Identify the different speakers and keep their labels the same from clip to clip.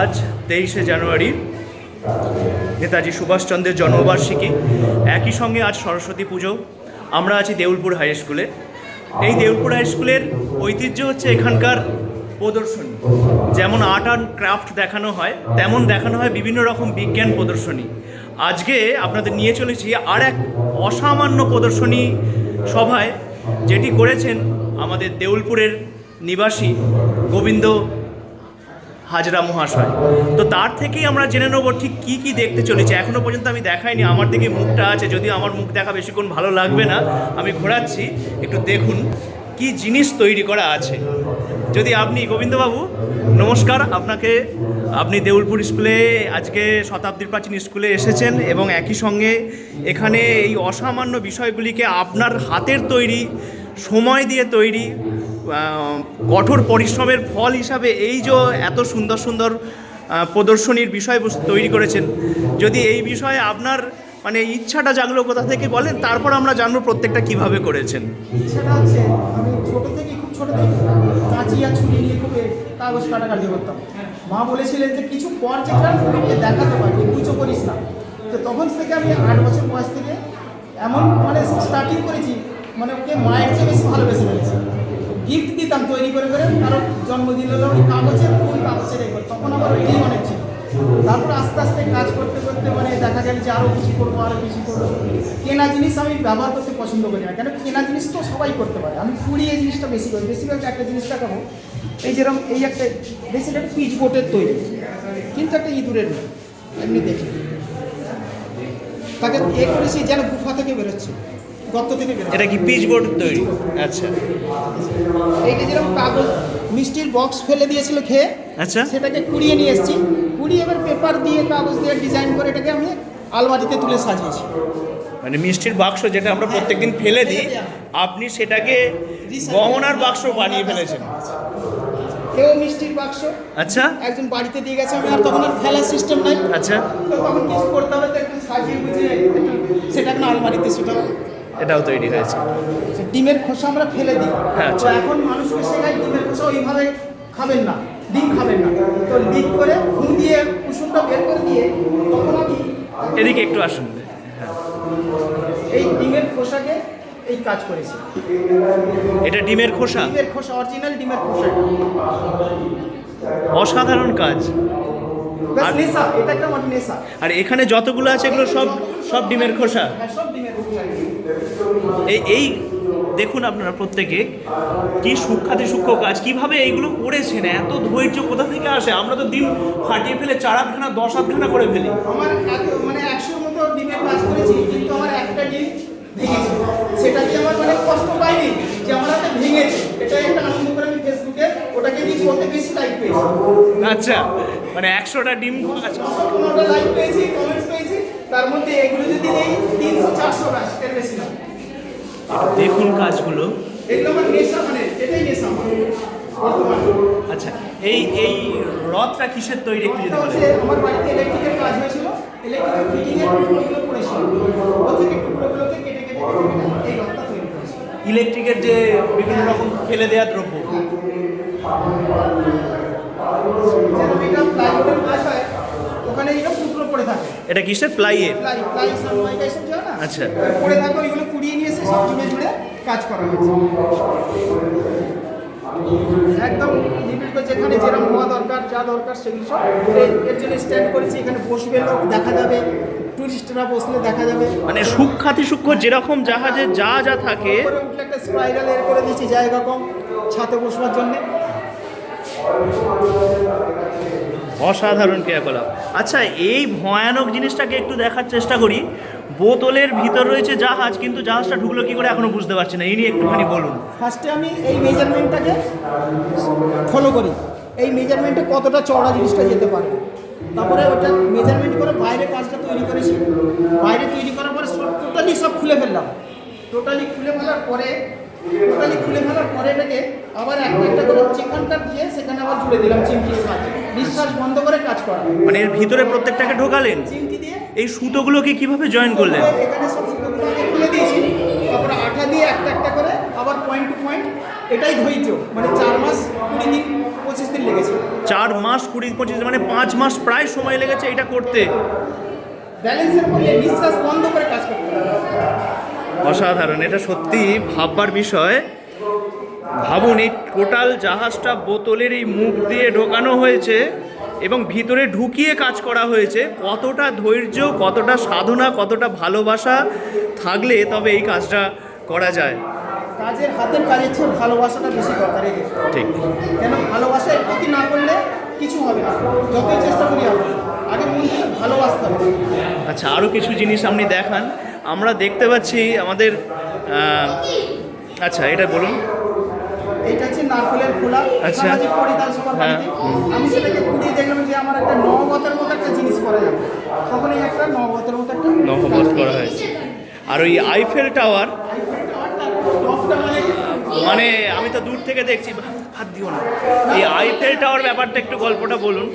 Speaker 1: আজ 23শে জানুয়ারি নেতাজি সুভাষচন্দ্রের জন্মবার্ষিকী, একই সঙ্গে আজ সরস্বতী পুজো। আমরা আছি দেউলপুর হাই স্কুলে। এই দেউলপুর হাই স্কুলের ঐতিহ্য হচ্ছে এখানকার প্রদর্শনী। যেমন আর্ট অ্যান্ড ক্রাফট দেখানো হয়, তেমন দেখানো হয় বিভিন্ন রকম বিজ্ঞান প্রদর্শনী। আজকে আপনাদের নিয়ে চলেছি আর এক অসামান্য প্রদর্শনী সভায়, যেটি করেছেন আমাদের দেউলপুরের নিবাসী গোবিন্দ হাজরা মহাশয়। তো তার থেকেই আমরা জেনে নেব ঠিক কী কী দেখতে চলেছে। এখনও পর্যন্ত আমি দেখাইনি, আমার দিকে মুখটা আছে, যদিও আমার মুখ দেখা বেশিক্ষণ ভালো লাগবে না। আমি ঘোরাচ্ছি, একটু দেখুন কি জিনিস তৈরি করা আছে। যদি আপনি গোবিন্দবাবু, নমস্কার আপনাকে। আপনি দেউলপুর স্কুলে আজকে শতাব্দীর প্রাচীন স্কুলে এসেছেন এবং একই সঙ্গে এখানে এই অসামান্য বিষয়গুলিকে আপনার হাতের তৈরি, সময় দিয়ে তৈরি, কঠোর পরিশ্রমের ফল হিসাবে এই যে এত সুন্দর সুন্দর প্রদর্শনীর বিষয়বস্তু তৈরি করেছেন। যদি এই বিষয়ে আপনার মানে ইচ্ছাটা জাগলো কোথা থেকে বলেন, তারপর আমরা জানবো প্রত্যেকটা কিভাবে করেছেন।
Speaker 2: ইচ্ছাটা হচ্ছে আমি ছোটো থেকে খুব ছোটো থেকে কাঁচি আর ছুরি নিয়ে খুব কাগজ কাটাকাটি করতাম। মা বলেছিলেন যে কিছু পর যেটা লোককে দেখাতে পারবি, পুজো করিস না। তো তখন থেকে আমি 8 বছর বয়স থেকে এমন মানে স্টার্টিং করেছি, মানে ওকে মায়ের চেয়ে বেশি ভালোবেসে ফেলেছি। গিফট দিতাম তৈরি করে করে, কারণ জন্মদিন হলো ওই কাগজের ফুল, কাগজের এগুলো, তখন আবার ওইটাই অনেক ছিল। তারপর আস্তে আস্তে কাজ করতে করতে মানে দেখা গেল যে আরও কিছু করবো, আরও কিছু করবো। কেনা জিনিস আমি ব্যবহার করতে পছন্দ করি না, কেন কেনা জিনিস তো সবাই করতে পারে। আমি পুরি এই জিনিসটা বেশি করি। বেশিরভাগ একটা জিনিস দেখাবো, এই যেরকম এই একটা বেশিরভাগ পিচ বোটের তৈরি, কিন্তু একটা ইঁদুরের নেই, এমনি দেখি তাকে করেছি যেন গুফা থেকে বেরোচ্ছে, গর্ত থেকে বেরোচ্ছে।
Speaker 1: এটা কি পিচ বোর্ড তৈরি? আচ্ছা,
Speaker 2: এইটা যেরকম কাগজ মিষ্টির বক্স ফেলে দিয়েছিল খেয়ে,
Speaker 1: আচ্ছা,
Speaker 2: সেটাকে কুড়িয়ে নিয়ে এসেছি। কুড়িয়ে এবার পেপার দিয়ে কাগজ দিয়ে ডিজাইন করে এটাকে আমি আলমারিতে তুলে সাজিয়েছি।
Speaker 1: মানে মিষ্টির বাক্স যেটা আমরা প্রত্যেকদিন ফেলে দিই, আপনি সেটাকে গহনার বাক্স বানিয়ে ফেলেছেন।
Speaker 2: কেউ মিষ্টির বাক্স,
Speaker 1: আচ্ছা,
Speaker 2: একজন বাড়িতে দিয়ে গেছে, আমি আর তখন আর ফেলার সিস্টেম নাই।
Speaker 1: আচ্ছা,
Speaker 2: তো তখন কিছু করতে হবে, তো একটু সাজিয়ে বুঝিয়ে একটু সেটা এখন আলমারিতে সেটা।
Speaker 1: এটাও তৈরি হয়েছে।
Speaker 2: ডিমের খোসা আমরা ফেলে দিই,
Speaker 1: হ্যাঁ,
Speaker 2: তো এখন মানুষকে শেখাই ডিমের খোসা ওইভাবে খাবেন না, ডিম খাবেন না। তো লিক করে ঘুম দিয়ে কুসুমটা বের করে দিয়ে তখন আমি
Speaker 1: এদিকে একটু আসুন।
Speaker 2: এই ডিমের খোসাকে এই কাজ করেছি।
Speaker 1: এটা ডিমের খোসা?
Speaker 2: ডিমের খোসা, অরিজিনাল ডিমের খোসা।
Speaker 1: অসাধারণ কাজ।
Speaker 2: ব্যাস নেশা, এটা একটা আমার নেশা।
Speaker 1: আর এখানে যতগুলো আছে এগুলো সব সব ডিমের খোসা?
Speaker 2: হ্যাঁ, সব ডিমের খোসা।
Speaker 1: এই দেখুন আপনারা প্রত্যেকে কি সূক্ষ্মাতি সূক্ষ্ম কাজ, কিভাবে এইগুলো করেছেন, এত ধৈর্য কোথা থেকে আসে? আমরা তো দিন ফাটিয়ে ফেলে 4-8খানা 10-8খানা করে ফেলি।
Speaker 2: আমার মানে 100 মতো ডিমের কাজ করেছি, কিন্তু আমার একটা ডিম ভেঙেছে। সেটা দিয়ে আমার মানে কষ্ট পাইনি যে আমার হাতে ভেঙেছে, এটাই একটা আনন্দ করে আমি ফেসবুকে ওটাকে দিয়েছি, ওতে বেশি লাইক পেয়েছি।
Speaker 1: আচ্ছা, মানে 100টা ডিম, আচ্ছা,
Speaker 2: 15টা লাইক পেয়েছি, কমেন্টস পেয়েছি। তার মধ্যে এগুলো যদি নেই 300-400 ব্যাস, এর বেশি না।
Speaker 1: দেখুন কাজগুলো।
Speaker 2: এগুলো আমার নেশা, মানে এটাই নেশা আমার বর্তমানে।
Speaker 1: আচ্ছা, এই রথটা কিসের তৈরি একটু যদি বলেন?
Speaker 2: আমার বাড়িতে ইলেকট্রিকের কাজ হয়েছিল, ইলেকট্রিকের ফিটিংয়ের টুকরোগুলো পড়েছিল, ও থেকে টুকরোগুলোকে কেটে কেটে এই রথটা তৈরি করেছি।
Speaker 1: ইলেকট্রিকের যে বিভিন্ন রকম ফেলে দেওয়া দ্রব্য,
Speaker 2: যেন এটা প্লাইউডের কাজ হয়, ওখানে এইসব টুকরো পড়ে থাকে।
Speaker 1: এটা কিসের? প্লাইয়ের?
Speaker 2: প্লাই সানমাইকাইসের যায় না,
Speaker 1: আচ্ছা,
Speaker 2: পড়ে থাকে, ওইগুলো কুড়িয়ে নিয়ে এসে সব জুড়ে জুড়ে কাজ করা হয়েছে। একদম নিবিড় করে, যেখানে যেরকম হওয়া দরকার, যা দরকার সেগুলো সব এর জন্য স্ট্যান্ড করেছি। এখানে বসবে লোক, দেখা যাবে, টুরিস্টরা বসলে দেখা যাবে।
Speaker 1: মানে সূক্ষ্মাতি সূক্ষ্ম যেরকম জাহাজে যা যা থাকে।
Speaker 2: উপরে উঠলে একটা স্পাইরাল এর করে দিয়েছি জায়গা কম, ছাতে বসবার জন্য।
Speaker 1: অসাধারণ ক্রিয়াকলাপ। আচ্ছা, এই ভয়ানক জিনিসটাকে একটু দেখার চেষ্টা করি। বোতলের ভিতর রয়েছে জাহাজ, কিন্তু জাহাজটা ঢুকলো কি করে এখনো বুঝতে পারছি না। এই নিয়ে একটুখানি বলুন।
Speaker 2: ফার্স্টে আমি এই মেজারমেন্টটাকে ফলো করি, এই মেজারমেন্টে কতটা চওড়া জিনিসটা যেতে পারবে। তারপরে ওটা মেজারমেন্ট করে বাইরে কাজটা তৈরি করেছি। বাইরে তৈরি করার পরে টোটালি সব খুলে ফেললাম। টোটালি খুলে ফেলার পরে এটাকে আবার একটা একটা করে যেখানকার দিয়ে সেখানে আবার জুড়ে দিলাম চিমটির সাহায্যে। নিঃশ্বাস বন্ধ করে কাজ করা,
Speaker 1: মানে এর ভিতরে প্রত্যেকটাকে ঢোকালেন
Speaker 2: চিমটি দিয়ে।
Speaker 1: এই সুতোগুলোকে কিভাবে জয়েন করলেন?
Speaker 2: এখানে সব সুতোগুলো আগে খুলে দিয়েছি, তারপরে আঠা দিয়ে একটা একটা করে আবার পয়েন্ট টু পয়েন্ট। এটাই ধৈর্য, মানে 4 মাস 20 দিন 20-25 দিন লেগেছে।
Speaker 1: 4 মাস 20-25 মানে 5 মাস প্রায় সময় লেগেছে এটা করতে।
Speaker 2: ব্যালেন্সের উপরে নিঃশ্বাস বন্ধ করে কাজ করতে হবে।
Speaker 1: অসাধারণ, এটা সত্যি ভাববার বিষয়। ভাবুন, এই টোটাল জাহাজটা বোতলের এই মুখ দিয়ে ঢোকানো হয়েছে এবং ভিতরে ঢুকিয়ে কাজ করা হয়েছে। কতটা ধৈর্য, কতটা সাধনা, কতটা ভালোবাসা থাকলে তবে এই কাজটা করা যায়।
Speaker 2: কাজের হাতের কাজের চেয়ে ভালোবাসাটা বেশি দরকার এদের।
Speaker 1: ঠিক।
Speaker 2: কেন ভালোবাসা এর প্রতি না করলে কিছু হবে না, যতই চেষ্টা করি আমরা আগে মন থেকে ভালোবাসতে হবে।
Speaker 1: আচ্ছা, আরও কিছু জিনিস আপনি দেখান। আমরা দেখতে পাচ্ছি আমাদের আচ্ছা এটা বলুন।
Speaker 2: এইটা হচ্ছে নারকেলের খোলা,
Speaker 1: আচ্ছা।
Speaker 2: সামাজিক পরিধান সবার বাড়িতে। আমি সেটাকে কুড়িয়ে দেখলাম যে আমার একটা নবগতের মতো একটা জিনিস করা যাবে, তখন এই একটা নবগতের মতো একটা
Speaker 1: নহবত করা হয়েছে। আর ওই আইফেল টাওয়ার,
Speaker 2: টপটা
Speaker 1: মানে আমি তো দূর থেকে দেখছি, হাত দিও না। এই আইফেল টাওয়ার ব্যাপারটা একটু গল্পটা বলুন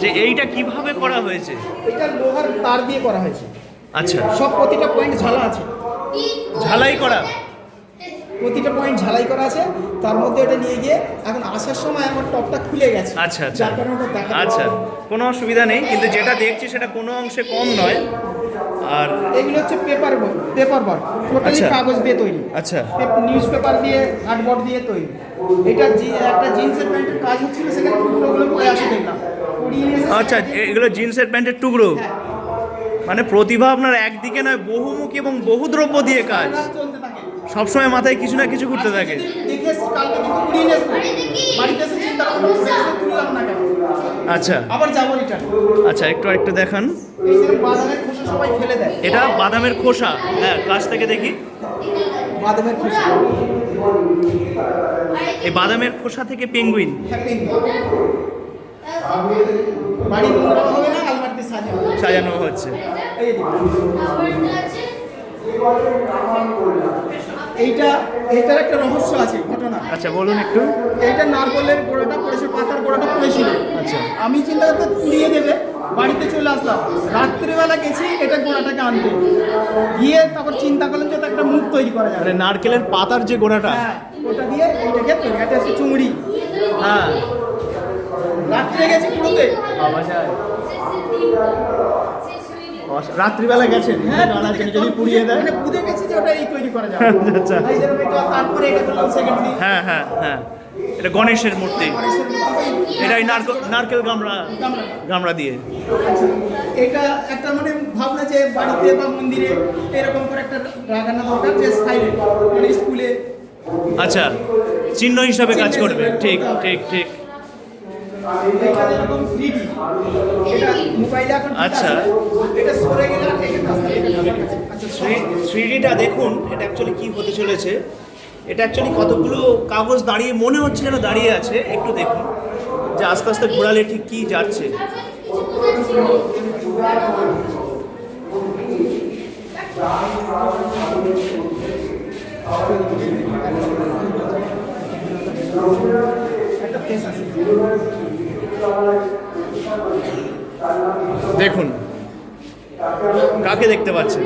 Speaker 1: যে এইটা কিভাবে করা হয়েছে।
Speaker 2: এটা লোহার তার দিয়ে করা হয়েছে।
Speaker 1: আচ্ছা,
Speaker 2: সব প্রতিটা পয়েন্ট ঝালা আছে,
Speaker 1: ঝালাই করা।
Speaker 2: প্রতিটা পয়েন্ট ঝালাই করা আছে। তার মধ্যে এটা নিয়ে গিয়ে এখন আসার সময় আমার টপটা খুলে গেছে।
Speaker 1: আচ্ছা আচ্ছা
Speaker 2: যার কারণে ওটা দেখা
Speaker 1: আচ্ছা, কোনো অসুবিধা নেই, কিন্তু যেটা দেখছি সেটা কোনো অংশে কম নয়। আর
Speaker 2: এগুলো হচ্ছে পেপার বার, টোটালি
Speaker 1: আচ্ছা।
Speaker 2: কাগজ দিয়ে তৈরি।
Speaker 1: আচ্ছা
Speaker 2: নিউজ পেপার দিয়ে, আর্টবোর্ড দিয়ে তৈরি। এটা একটা জিন্সের প্যান্টের কাজ হচ্ছিল, সেখানে টুকরোগুলো পড়ে আসে দেখলাম, কুড়িয়ে নিয়ে এসে
Speaker 1: আচ্ছা, এগুলো জিন্সের প্যান্টের টুকরো। মানে প্রতিভা আপনার একদিকে নয়, বহুমুখী এবং বহুদ্রব্য দিয়ে কাজ।
Speaker 2: চলতে থাকে,
Speaker 1: সবসময় মাথায় কিছু না কিছু ঘুরতে থাকে।
Speaker 2: দেখে এসে কালকে কিন্তু কুড়িয়ে নিয়ে আসবো, বাড়িতে এসে চিন্তা করবো তুললাম না কেন,
Speaker 1: আচ্ছা
Speaker 2: আবার যাবো রিটার্ন।
Speaker 1: আচ্ছা, একটু দেখান।
Speaker 2: এই যে বাদামের খোসা সবাই ফেলে দেয়,
Speaker 1: এটা বাদামের খোসা। হ্যাঁ, কাছ থেকে দেখি।
Speaker 2: বাদামের খোসা,
Speaker 1: এই বাদামের খোসা থেকে পেঙ্গুইন।
Speaker 2: হ্যাপি বাড়ি নোংরা হবে না, আলমারিতে
Speaker 1: সাজানো হচ্ছে।
Speaker 2: এই যে এইটার একটা রহস্য আছে, ঘটনা।
Speaker 1: আচ্ছা, বলুন একটু।
Speaker 2: এইটা নারকেলের গোড়াটা পড়েছিল, পাতার গোড়াটা পড়েছিল।
Speaker 1: আচ্ছা।
Speaker 2: আমি চিন্তা করতে পুড়িয়ে দেবে, বাড়িতে চলে আসলাম। রাত্রিবেলা গেছি এটা গোড়াটাকে আনতে গিয়ে, তারপর চিন্তা করলাম যে একটা মুখ তৈরি করা যাবে।
Speaker 1: মানে নারকেলের পাতার যে গোড়াটা।
Speaker 2: হ্যাঁ, ওটা দিয়ে এইটাকে তৈরি করতে আসছে চুংড়ি।
Speaker 1: হ্যাঁ,
Speaker 2: রাত্রে গেছি পুরোতে।
Speaker 1: রাত্রিবেলা গেছেন?
Speaker 2: হ্যাঁ,
Speaker 1: যদি পুড়িয়ে দেয়।
Speaker 2: মানে বুঝে গেছি যে ওটা এই তৈরি করা যাবে।
Speaker 1: আচ্ছা।
Speaker 2: এই যেরকম এটা, তারপরে এটা করলাম সেকেন্ডলি।
Speaker 1: হ্যাঁ হ্যাঁ হ্যাঁ, এটা গণেশের মূর্তি। এটা এই নারকেল গামড়া দিয়ে।
Speaker 2: আচ্ছা, এটা একটা মানে ভাবনা যে বাড়িতে বা মন্দিরে এরকম করে একটা লাগানো দরকার, যে স্টাইলে মানে স্কুলে।
Speaker 1: আচ্ছা, চিহ্ন হিসাবে কাজ করবে। ঠিক ঠিক ঠিক।
Speaker 2: এটা যেরকম 3D, এটা মোবাইলে এখন
Speaker 1: আচ্ছা।
Speaker 2: এটা সরে গেলে আর এখানে আসতে হবে। আচ্ছা,
Speaker 1: 3Dটা দেখুন, এটা অ্যাকচুয়ালি কি হতে চলেছে। এটা অ্যাকচুয়ালি কতগুলো কাগজ দাঁড়িয়ে মনে হচ্ছে যেন দাঁড়িয়ে আছে। একটু দেখুন যে আস্তে আস্তে ঘোরালে ঠিক কি যাচ্ছে।
Speaker 2: একটা ফেস আছে।
Speaker 1: দেখুন কাকে দেখতে পাচ্ছেন?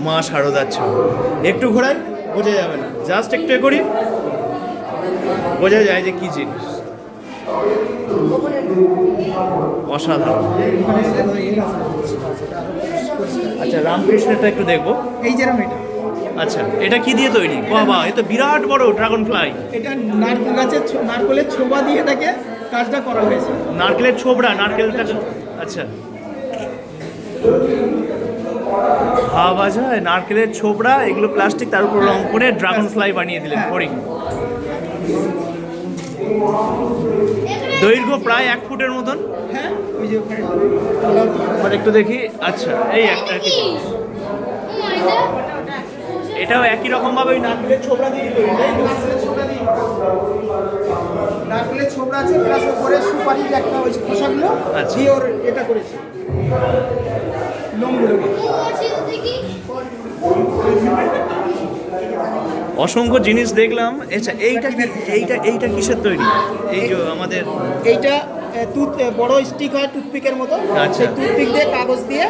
Speaker 1: মা শারদার ছবি। একটু ঘোরাই, বোঝা যাবে না, জাস্ট একটু করি, বোঝা যায় যে কি জিনিস। অসাধারণ। আচ্ছা, রামকৃষ্ণেরটা একটু দেখবো।
Speaker 2: এই যেরকম এটা,
Speaker 1: আচ্ছা, এটা কি দিয়ে তৈরি? বাবা, এ তো বিরাট বড় ড্রাগন ফ্লাই।
Speaker 2: এটা নারকেল গাছের নারকেলের ছোবা দিয়ে এটাকে কাজটা করা হয়েছে।
Speaker 1: নারকেলের ছোবড়া, নারকেলটা। আচ্ছা, ভাবা যায় নারকেলের ছোবড়া, এগুলো প্লাস্টিক, তার উপর রং করে ড্রাগন ফ্লাই বানিয়ে দিলেন। ফড়িং। দৈর্ঘ্য প্রায় 1 ফুটের মতন।
Speaker 2: হ্যাঁ, ওই যে ওখানে
Speaker 1: মানে একটু দেখি। আচ্ছা, এই একটা কি, এটাও একই রকম ভাবে ওই নারকেলের ছোবড়া দিয়ে তৈরি, তাই তো?
Speaker 2: নারকেলের ছোবড়া আছে, প্লাস ওপরে সুপারির একটা ওই খোসাগুলো
Speaker 1: আচ্ছা।
Speaker 2: দিয়ে ওর এটা করেছে, লোমগুলোকে।
Speaker 1: অসংখ্য জিনিস দেখলাম। আচ্ছা, এইটা কিসের তৈরি? এই যে আমাদের
Speaker 2: এইটা বড় স্টিক হয় টুথপিকের মতো,
Speaker 1: আচ্ছা।
Speaker 2: সেই টুথপিক দিয়ে কাগজ দিয়ে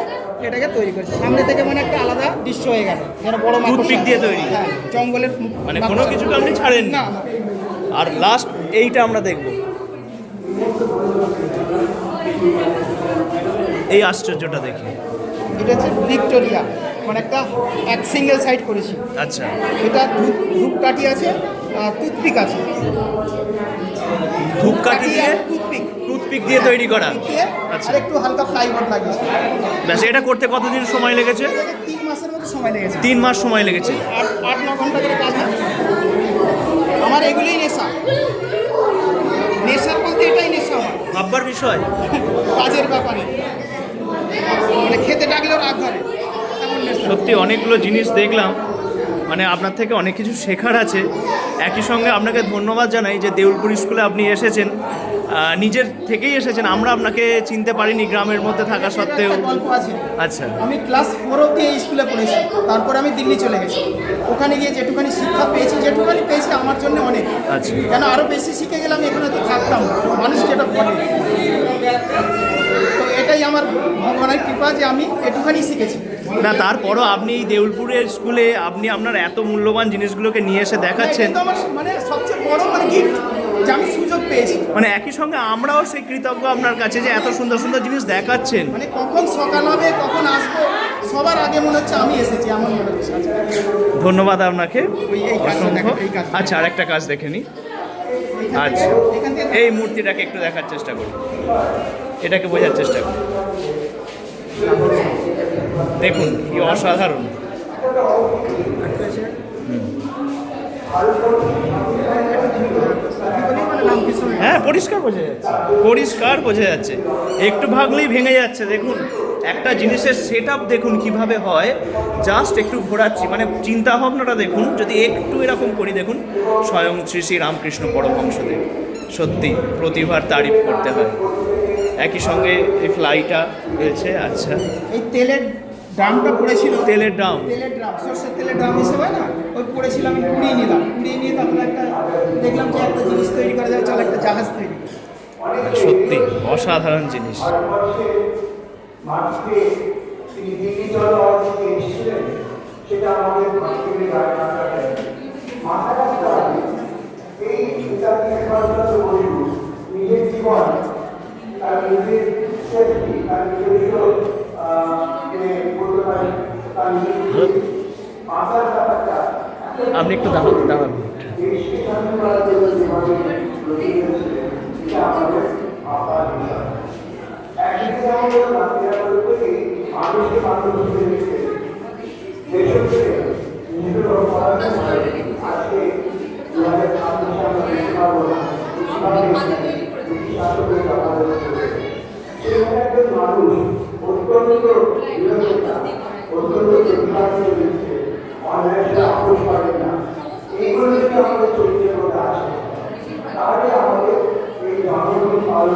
Speaker 2: এটাকে তৈরি করেছে। সামনে থেকে মানে একটা আলাদা দৃশ্য হয়ে গেল, যেন বড় মাকড়সা।
Speaker 1: টুথপিক দিয়ে তৈরি?
Speaker 2: হ্যাঁ, জঙ্গলের
Speaker 1: মানে কোনো কিছুকে আপনি ছাড়েননি?
Speaker 2: না না।
Speaker 1: আর লাস্ট এইটা আমরা দেখব, এই আশ্চর্যটা দেখি।
Speaker 2: এটা হচ্ছে ভিক্টোরিয়া, মানে একটা সিঙ্গেল সাইড করেছি।
Speaker 1: আচ্ছা,
Speaker 2: এটা ধূপকাঠি আছে আর টুথপিক আছে।
Speaker 1: ধূপকাঠি দিয়ে টুথপিক দিয়ে তৈরি করা। আচ্ছা,
Speaker 2: আর একটু হালকা প্লাইবোর্ড লাগিয়েছে।
Speaker 1: ব্যাস, এটা করতে কতদিন সময় লেগেছে?
Speaker 2: 3 মাসের মতো সময় লেগেছে।
Speaker 1: 3 মাস সময় লেগেছে।
Speaker 2: 8-9 ঘন্টা করে কাজ হয়। আমার এগুলোই নেশা। নেশা বলতে এটাই নেশা আমার,
Speaker 1: ভাববার বিষয়।
Speaker 2: কাজের ব্যাপারে মানে খেতে ডাকলেও রাগ ধরে, এমন নেশা।
Speaker 1: সত্যি অনেকগুলো জিনিস দেখলাম, মানে আপনার থেকে অনেক কিছু শেখার আছে। একই সঙ্গে আপনাকে ধন্যবাদ জানাই যে দেউলপুর স্কুলে আপনি এসেছেন, নিজের থেকেই এসেছেন। আমরা আপনাকে চিনতে পারিনি গ্রামের মধ্যে থাকা সত্ত্বেও।
Speaker 2: একটা গল্প আছে।
Speaker 1: আচ্ছা,
Speaker 2: আমি ক্লাস 4 অবধি এই স্কুলে পড়েছি, তারপর আমি দিল্লি চলে গেছি। ওখানে গিয়ে যেটুখানি শিক্ষা পেয়েছি আমার জন্য অনেক।
Speaker 1: আচ্ছা,
Speaker 2: কেন আরও বেশি শিখে গেলাম, এখানে তো থাকতাম না। মানুষ যেটা বলে, তো এটাই আমার ভগবানের কৃপা যে আমি এটুখানি শিখেছি।
Speaker 1: না তারপরও আপনি এই দেউলপুরের স্কুলে আপনি আপনার এত মূল্যবান জিনিসগুলোকে নিয়ে এসে দেখাচ্ছেন,
Speaker 2: এটা আমার মানে সবচেয়ে বড় মানে গিফট যে আমি সুযোগ পেয়েছি।
Speaker 1: মানে একই সঙ্গে আমরাও সেই কৃতজ্ঞ আপনার কাছে যে এত সুন্দর সুন্দর জিনিস দেখাচ্ছেন।
Speaker 2: মানে কখন সকাল হবে, কখন আসবো, সবার আগে মনে হচ্ছে আমি এসেছি, এমন মনে হচ্ছে।
Speaker 1: ধন্যবাদ আপনাকে
Speaker 2: এই কাজটা
Speaker 1: অসংখ্য।
Speaker 2: দেখো, এই কাজটা।
Speaker 1: আচ্ছা, আরেকটা কাজ দেখে নিই।
Speaker 2: এখান
Speaker 1: আচ্ছা,
Speaker 2: থেকে
Speaker 1: এই মূর্তিটাকে একটু দেখার চেষ্টা করি, এটাকে বোঝার চেষ্টা করি। দেখুন কি অসাধারণ। হ্যাঁ, পরিষ্কার বোঝা যাচ্ছে, পরিষ্কার বোঝা যাচ্ছে। একটু ভাগলেই ভেঙে যাচ্ছে। দেখুন একটা জিনিসের সেট আপ দেখুন কিভাবে হয়। জাস্ট একটু ঘোরাচ্ছি, মানে চিন্তা ভাবনাটা দেখুন। যদি একটু এরকম করি, দেখুন স্বয়ং শ্রী শ্রী রামকৃষ্ণ পরমহংসদেব। সত্যি প্রতিভার তারিফ করতে হয়। একই সঙ্গে এই ফ্লাইটা রয়েছে। আচ্ছা,
Speaker 2: এই তেলের ড্রামটা পড়েছিল,
Speaker 1: তেলের ড্রাম,
Speaker 2: সর্ষের তেলের ড্রাম হিসেবে হয় না, ওই পড়েছিল। আমি কুড়িয়ে নিলাম, কুড়িয়ে নিয়ে তারপরে একটা দেখলাম যে একটা জিনিস তৈরি করা যায়, চল একটা জাহাজ তৈরি করি।
Speaker 1: সত্যি অসাধারণ জিনিস।
Speaker 3: সেটা আমাদের ভাগ্যের গায়ে না থাকে। মাথা রাখতে হবে এই বিচারকে নিজের জীবন, তার নিজের সেফটি, তার নিজস্ব বলতে পারি তার নিজের মাথার ব্যাপারটা
Speaker 1: আপনি একটু দাঁড়ান।
Speaker 3: দেশকে স্বাধীন করার জন্য যেভাবে লড়ে গেছে, এটা আমাদের মাথার বিষয়। একদিকে আমাদের রাত্রিরা করে মানুষকে মানুষ ধরে রেখেছে দেশকে নিজের পড়াশোনা করে আজকে 2026 সালে দেখতে পাবো না শাসকের আমাদের সেখানে একজন মানুষ অত্যন্ত বিরোধিতা, অত্যন্ত প্রতিবাদ দিচ্ছে, অন্যায় আপোষ করে না। এইগুলো যদি আমাদের চরিত্রের মধ্যে আসে, তাহলে আমাদের এই জন্মদিন পালন